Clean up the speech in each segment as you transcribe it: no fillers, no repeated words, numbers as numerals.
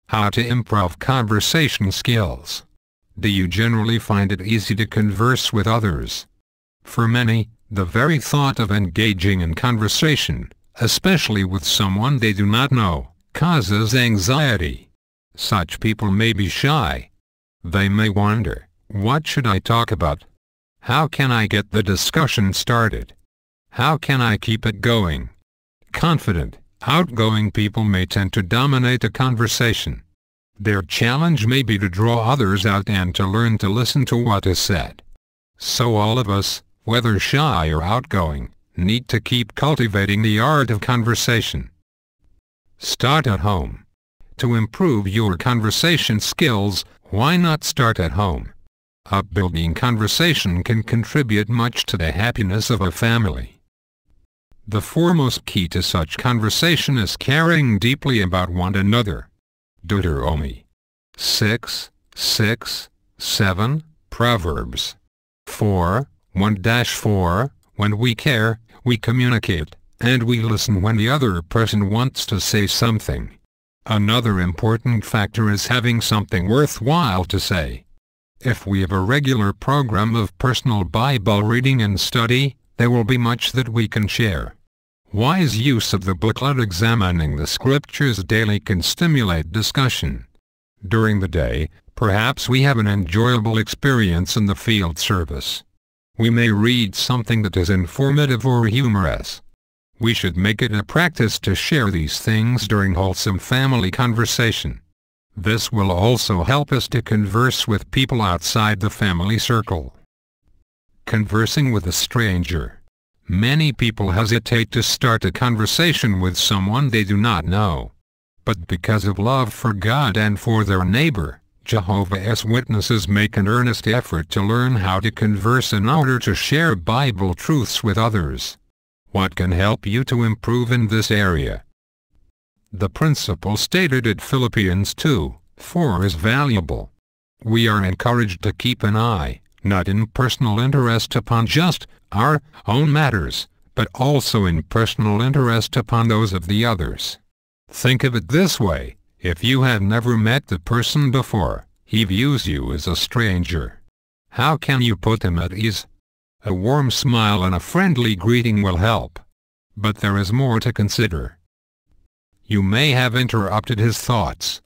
How to improve conversation skills. Do you generally find it easy to converse with others? For many, the very thought of engaging in conversation, especially with someone they do not know, causes anxiety. Such people may be shy. They may wonder, what should I talk about? How can I get the discussion started? How can I keep it going? Confident, outgoing people may tend to dominate a conversation. Their challenge may be to draw others out and to learn to listen to what is said. So all of us, whether shy or outgoing, need to keep cultivating the art of conversation. Start at home. To improve your conversation skills, why not start at home? Upbuilding conversation can contribute much to the happiness of a family. The foremost key to such conversation is caring deeply about one another. Deuteronomy 6:6-7, Proverbs 4:1-4, when we care, we communicate, and we listen when the other person wants to say something. Another important factor is having something worthwhile to say. If we have a regular program of personal Bible reading and study, there will be much that we can share. Wise use of the booklet examining the scriptures daily can stimulate discussion. During the day, perhaps we have an enjoyable experience in the field service. We may read something that is informative or humorous. We should make it a practice to share these things during wholesome family conversation. This will also help us to converse with people outside the family circle. Conversing with a stranger. Many people hesitate to start a conversation with someone they do not know. But because of love for God and for their neighbor, Jehovah's Witnesses make an earnest effort to learn how to converse in order to share Bible truths with others. What can help you to improve in this area? The principle stated at Philippians 2:4 is valuable. We are encouraged to keep an eye, not in personal interest upon just our own matters, but also in personal interest upon those of the others. Think of it this way, if you have never met the person before, he views you as a stranger. How can you put him at ease? A warm smile and a friendly greeting will help. But there is more to consider. You may have interrupted his thoughts.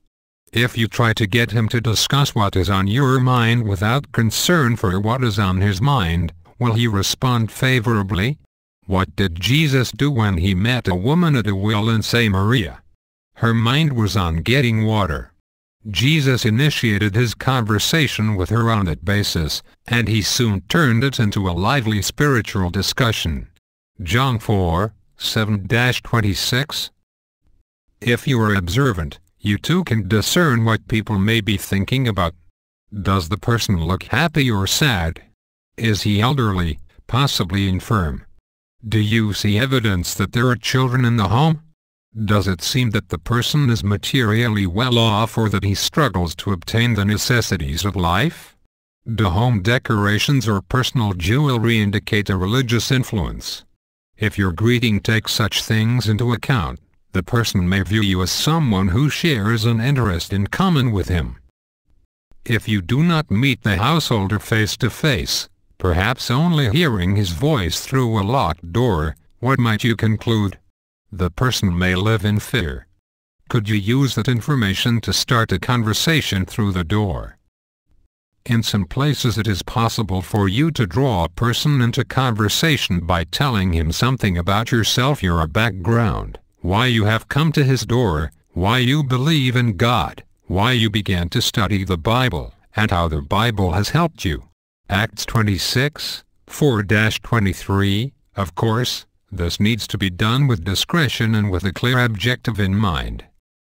If you try to get him to discuss what is on your mind without concern for what is on his mind, will he respond favorably? What did Jesus do when he met a woman at a well in Samaria? Her mind was on getting water. Jesus initiated his conversation with her on that basis, and he soon turned it into a lively spiritual discussion. John 4:7-26. If you are observant, you too can discern what people may be thinking about. Does the person look happy or sad? Is he elderly, possibly infirm? Do you see evidence that there are children in the home? Does it seem that the person is materially well off or that he struggles to obtain the necessities of life? Do home decorations or personal jewelry indicate a religious influence? If your greeting takes such things into account, the person may view you as someone who shares an interest in common with him. If you do not meet the householder face to face, perhaps only hearing his voice through a locked door, what might you conclude? The person may live in fear. Could you use that information to start a conversation through the door? In some places it is possible for you to draw a person into conversation by telling him something about yourself, your background, why you have come to his door, why you believe in God, why you began to study the Bible, and how the Bible has helped you. Acts 26:4-23. Of course, this needs to be done with discretion and with a clear objective in mind.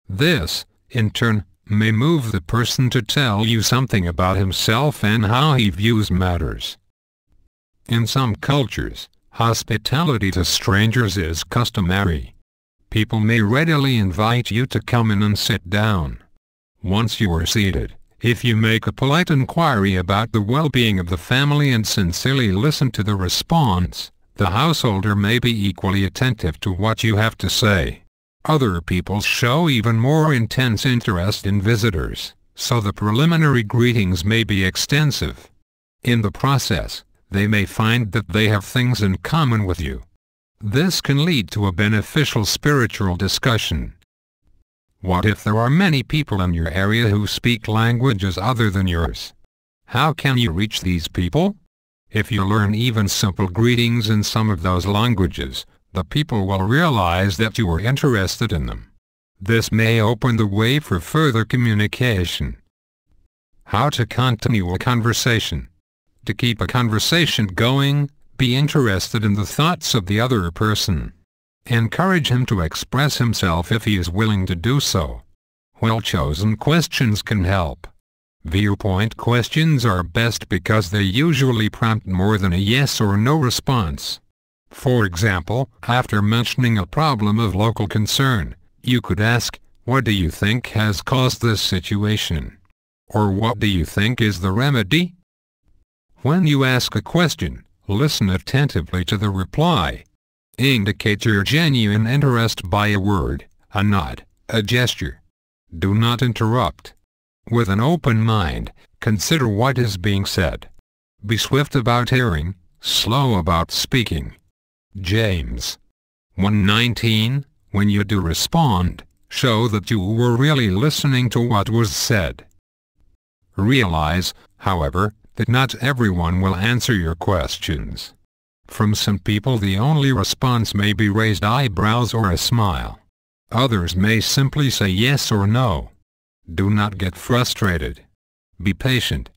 This, in turn, may move the person to tell you something about himself and how he views matters. In some cultures, hospitality to strangers is customary. People may readily invite you to come in and sit down. Once you are seated, if you make a polite inquiry about the well-being of the family and sincerely listen to the response, the householder may be equally attentive to what you have to say. Other people show even more intense interest in visitors, so the preliminary greetings may be extensive. In the process, they may find that they have things in common with you. This can lead to a beneficial spiritual discussion. What if there are many people in your area who speak languages other than yours? How can you reach these people? If you learn even simple greetings in some of those languages, the people will realize that you are interested in them. This may open the way for further communication. How to continue a conversation. To keep a conversation going, be interested in the thoughts of the other person. Encourage him to express himself if he is willing to do so. Well-chosen questions can help. Viewpoint questions are best because they usually prompt more than a yes or no response. For example, after mentioning a problem of local concern, you could ask, "What do you think has caused this situation?" Or "What do you think is the remedy?" When you ask a question, listen attentively to the reply. Indicate your genuine interest by a word, a nod, a gesture. Do not interrupt. With an open mind, consider what is being said. Be swift about hearing, slow about speaking. James 1:19, when you do respond, show that you were really listening to what was said. Realize, however, that not everyone will answer your questions. From some people the only response may be raised eyebrows or a smile. Others may simply say yes or no. Do not get frustrated. Be patient.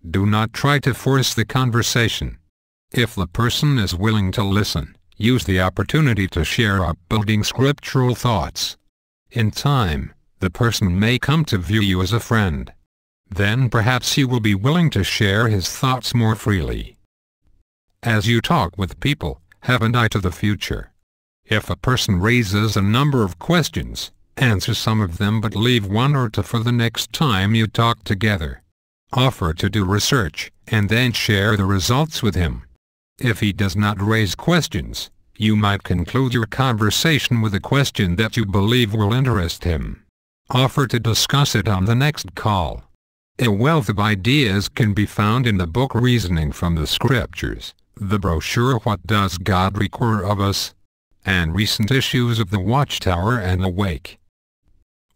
Do not try to force the conversation. If the person is willing to listen, use the opportunity to share upbuilding scriptural thoughts. In time, the person may come to view you as a friend. Then perhaps he will be willing to share his thoughts more freely. As you talk with people, have an eye to the future. If a person raises a number of questions, answer some of them but leave one or two for the next time you talk together. Offer to do research, and then share the results with him. If he does not raise questions, you might conclude your conversation with a question that you believe will interest him. Offer to discuss it on the next call. A wealth of ideas can be found in the book Reasoning from the Scriptures, the brochure What Does God Require of Us, and recent issues of the Watchtower and Awake.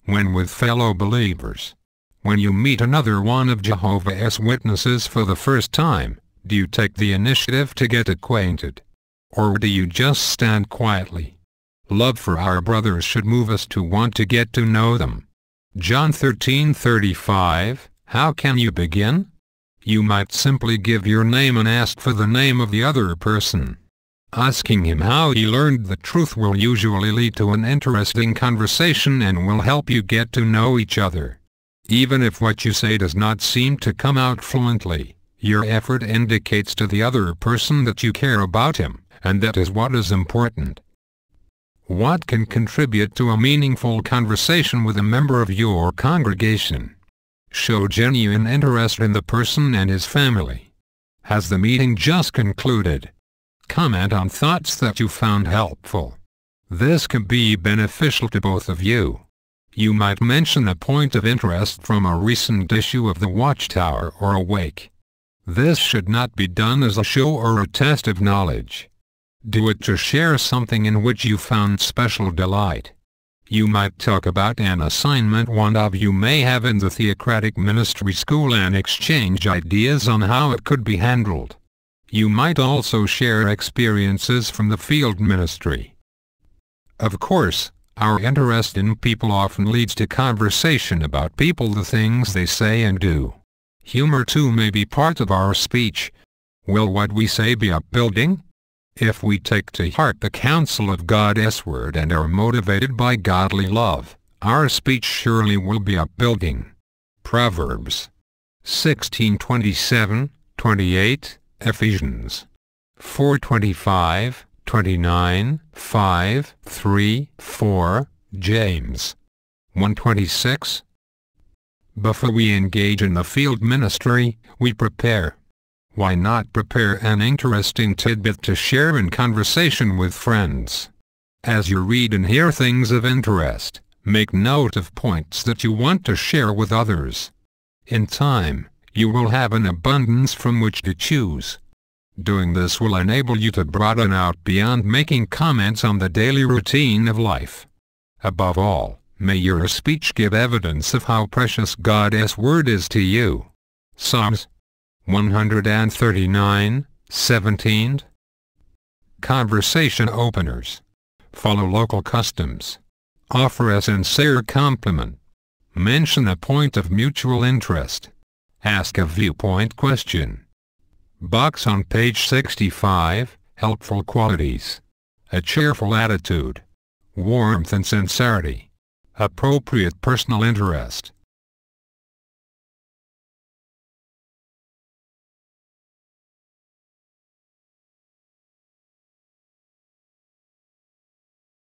When with fellow believers. When you meet another one of Jehovah's Witnesses for the first time, do you take the initiative to get acquainted? Or do you just stand quietly? Love for our brothers should move us to want to get to know them. John 13:35, how can you begin? You might simply give your name and ask for the name of the other person. Asking him how he learned the truth will usually lead to an interesting conversation and will help you get to know each other. Even if what you say does not seem to come out fluently, your effort indicates to the other person that you care about him, and that is what is important. What can contribute to a meaningful conversation with a member of your congregation? Show genuine interest in the person and his family. Has the meeting just concluded? Comment on thoughts that you found helpful. This can be beneficial to both of you. You might mention a point of interest from a recent issue of the Watchtower or Awake. This should not be done as a show or a test of knowledge. Do it to share something in which you found special delight. You might talk about an assignment one of you may have in the Theocratic Ministry School and exchange ideas on how it could be handled. You might also share experiences from the field ministry. Of course, our interest in people often leads to conversation about people, the things they say and do. Humor too may be part of our speech. Will what we say be upbuilding? If we take to heart the counsel of God's word and are motivated by godly love, our speech surely will be upbuilding. Proverbs 16:27, 28, Ephesians 4:25, 29, 5, 3, 4, James 1:26. Before we engage in the field ministry, we prepare. Why not prepare an interesting tidbit to share in conversation with friends? As you read and hear things of interest, make note of points that you want to share with others. In time, you will have an abundance from which to choose. Doing this will enable you to broaden out beyond making comments on the daily routine of life. Above all, may your speech give evidence of how precious God's Word is to you. Psalms 139:17. Conversation openers. Follow local customs. Offer a sincere compliment. Mention a point of mutual interest. Ask a viewpoint question. Box on page 65, helpful qualities. A cheerful attitude. Warmth and sincerity. Appropriate personal interest.